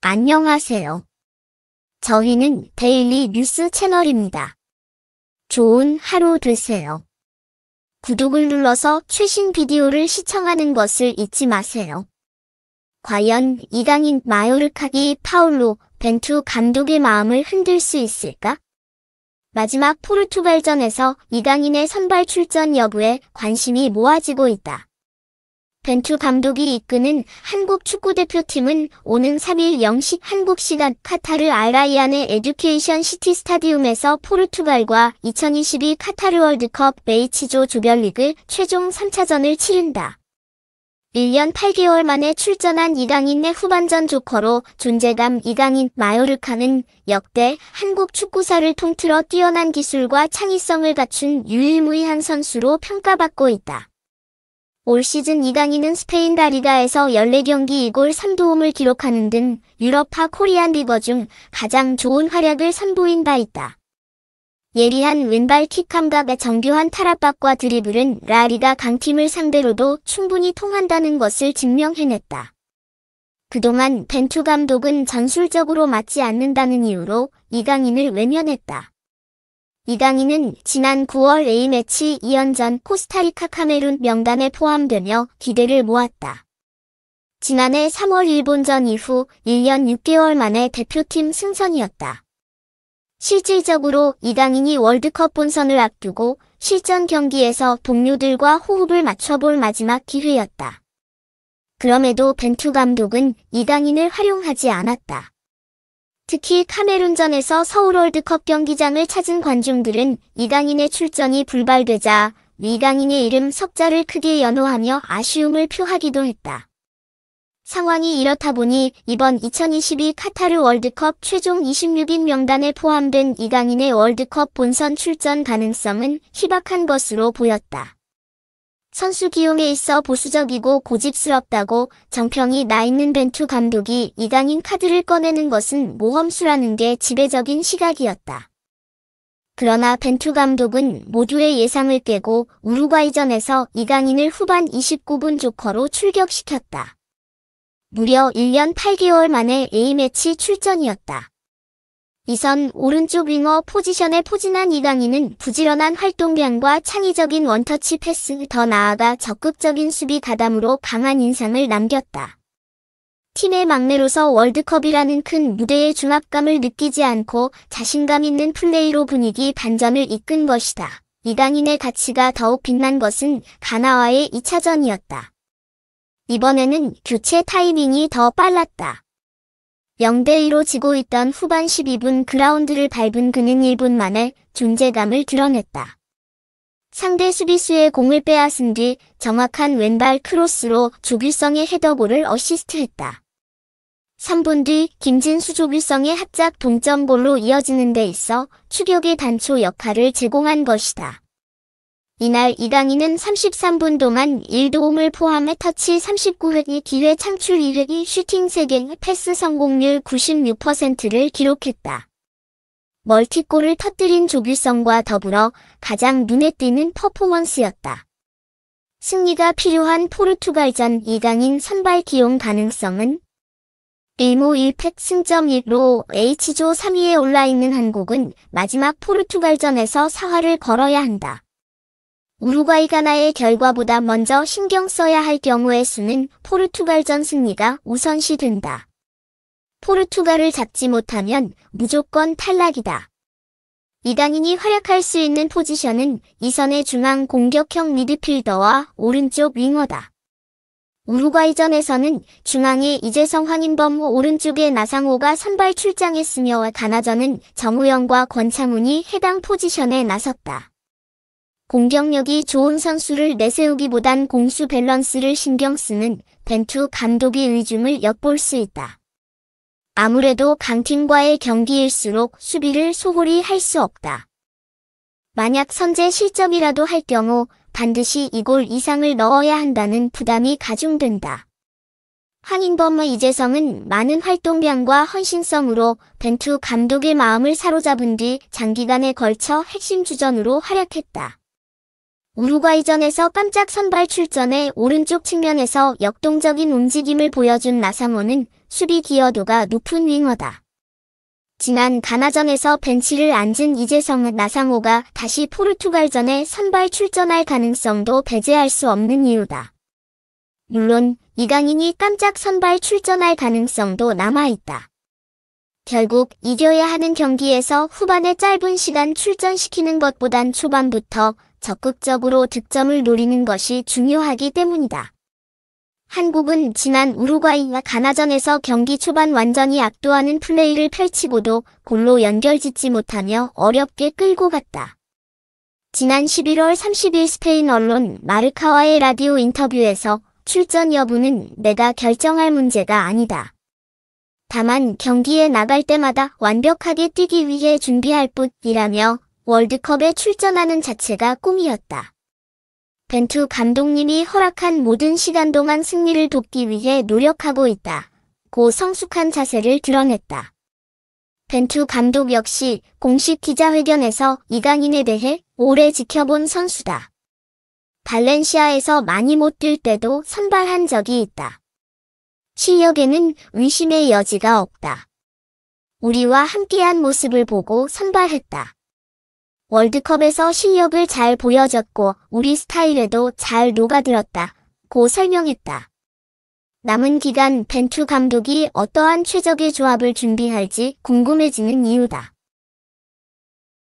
안녕하세요. 저희는 데일리 뉴스 채널입니다. 좋은 하루 되세요. 구독을 눌러서 최신 비디오를 시청하는 것을 잊지 마세요. 과연 이강인 마요르카기 파울로 벤투 감독의 마음을 흔들 수 있을까? 마지막 포르투갈전에서 이강인의 선발 출전 여부에 관심이 모아지고 있다. 벤투 감독이 이끄는 한국 축구대표팀은 오는 3일 0시 한국 시간 카타르 알라이안의 에듀케이션 시티 스타디움에서 포르투갈과 2022 카타르 월드컵 H조 조별리그 최종 3차전을 치른다. 1년 8개월 만에 출전한 이강인의 후반전 조커로 존재감 이강인 마요르카는 역대 한국 축구사를 통틀어 뛰어난 기술과 창의성을 갖춘 유일무이한 선수로 평가받고 있다. 올 시즌 이강인은 스페인 라리가에서 14경기 2골 3도움을 기록하는 등 유럽파 코리안 리거 중 가장 좋은 활약을 선보인 바 있다. 예리한 왼발 킥 감각의 정교한 탈압박과 드리블은 라리가 강팀을 상대로도 충분히 통한다는 것을 증명해냈다. 그동안 벤투 감독은 전술적으로 맞지 않는다는 이유로 이강인을 외면했다. 이강인은 지난 9월 A매치 2연전 코스타리카 카메룬 명단에 포함되며 기대를 모았다. 지난해 3월 일본전 이후 1년 6개월 만에 대표팀 승선이었다. 실질적으로 이강인이 월드컵 본선을 앞두고 실전 경기에서 동료들과 호흡을 맞춰볼 마지막 기회였다. 그럼에도 벤투 감독은 이강인을 활용하지 않았다. 특히 카메룬전에서 서울 월드컵 경기장을 찾은 관중들은 이강인의 출전이 불발되자 이강인의 이름 석자를 크게 연호하며 아쉬움을 표하기도 했다. 상황이 이렇다 보니 이번 2022 카타르 월드컵 최종 26인 명단에 포함된 이강인의 월드컵 본선 출전 가능성은 희박한 것으로 보였다. 선수 기용에 있어 보수적이고 고집스럽다고 정평이 나 있는 벤투 감독이 이강인 카드를 꺼내는 것은 모험수라는 게 지배적인 시각이었다. 그러나 벤투 감독은 모두의 예상을 깨고 우루과이전에서 이강인을 후반 29분 조커로 출격시켰다. 무려 1년 8개월 만에 A매치 출전이었다. 이선 오른쪽 윙어 포지션에 포진한 이강인은 부지런한 활동량과 창의적인 원터치 패스, 더 나아가 적극적인 수비 가담으로 강한 인상을 남겼다. 팀의 막내로서 월드컵이라는 큰 무대의 중압감을 느끼지 않고 자신감 있는 플레이로 분위기 반전을 이끈 것이다. 이강인의 가치가 더욱 빛난 것은 가나와의 2차전이었다. 이번에는 교체 타이밍이 더 빨랐다. 0대2로 지고 있던 후반 12분 그라운드를 밟은 그는 1분 만에 존재감을 드러냈다. 상대 수비수의 공을 빼앗은 뒤 정확한 왼발 크로스로 조규성의 헤더골을 어시스트했다. 3분 뒤 김진수 조규성의 합작 동점골로 이어지는 데 있어 추격의 단초 역할을 제공한 것이다. 이날 이강인은 33분 동안 1도움을 포함해 터치 39획, 기회 창출 2획, 슈팅 3개, 패스 성공률 96%를 기록했다. 멀티골을 터뜨린 조규성과 더불어 가장 눈에 띄는 퍼포먼스였다. 승리가 필요한 포르투갈전 이강인 선발 기용 가능성은 1무 1패 승점 1로 H조 3위에 올라있는 한국은 마지막 포르투갈전에서 사활을 걸어야 한다. 우루과이 가나의 결과보다 먼저 신경 써야 할 경우의 수는 포르투갈전 승리가 우선시 된다. 포르투갈을 잡지 못하면 무조건 탈락이다. 이강인이 활약할 수 있는 포지션은 이선의 중앙 공격형 미드필더와 오른쪽 윙어다. 우루과이전에서는 중앙에 이재성, 황인범, 오른쪽에 나상호가 선발 출장했으며 가나전은 정우영과 권창훈이 해당 포지션에 나섰다. 공격력이 좋은 선수를 내세우기보단 공수 밸런스를 신경 쓰는 벤투 감독의 의중을 엿볼 수 있다. 아무래도 강팀과의 경기일수록 수비를 소홀히 할 수 없다. 만약 선제 실점이라도 할 경우 반드시 2골 이상을 넣어야 한다는 부담이 가중된다. 황인범과 이재성은 많은 활동량과 헌신성으로 벤투 감독의 마음을 사로잡은 뒤 장기간에 걸쳐 핵심 주전으로 활약했다. 우루과이전에서 깜짝 선발 출전해 오른쪽 측면에서 역동적인 움직임을 보여준 나상호는 수비 기여도가 높은 윙어다. 지난 가나전에서 벤치를 앉은 이재성, 나상호가 다시 포르투갈전에 선발 출전할 가능성도 배제할 수 없는 이유다. 물론 이강인이 깜짝 선발 출전할 가능성도 남아있다. 결국 이겨야 하는 경기에서 후반에 짧은 시간 출전시키는 것보단 초반부터 적극적으로 득점을 노리는 것이 중요하기 때문이다. 한국은 지난 우루과이와 가나전에서 경기 초반 완전히 압도하는 플레이를 펼치고도 골로 연결짓지 못하며 어렵게 끌고 갔다. 지난 11월 30일 스페인 언론 마르카와의 라디오 인터뷰에서 출전 여부는 내가 결정할 문제가 아니다. 다만 경기에 나갈 때마다 완벽하게 뛰기 위해 준비할 뿐이라며 월드컵에 출전하는 자체가 꿈이었다. 벤투 감독님이 허락한 모든 시간 동안 승리를 돕기 위해 노력하고 있다. 고 성숙한 자세를 드러냈다. 벤투 감독 역시 공식 기자회견에서 이강인에 대해 오래 지켜본 선수다. 발렌시아에서 많이 못 뛸 때도 선발한 적이 있다. 실력에는 의심의 여지가 없다. 우리와 함께한 모습을 보고 선발했다. 월드컵에서 실력을 잘 보여줬고 우리 스타일에도 잘 녹아들었다. 고 설명했다. 남은 기간 벤투 감독이 어떠한 최적의 조합을 준비할지 궁금해지는 이유다.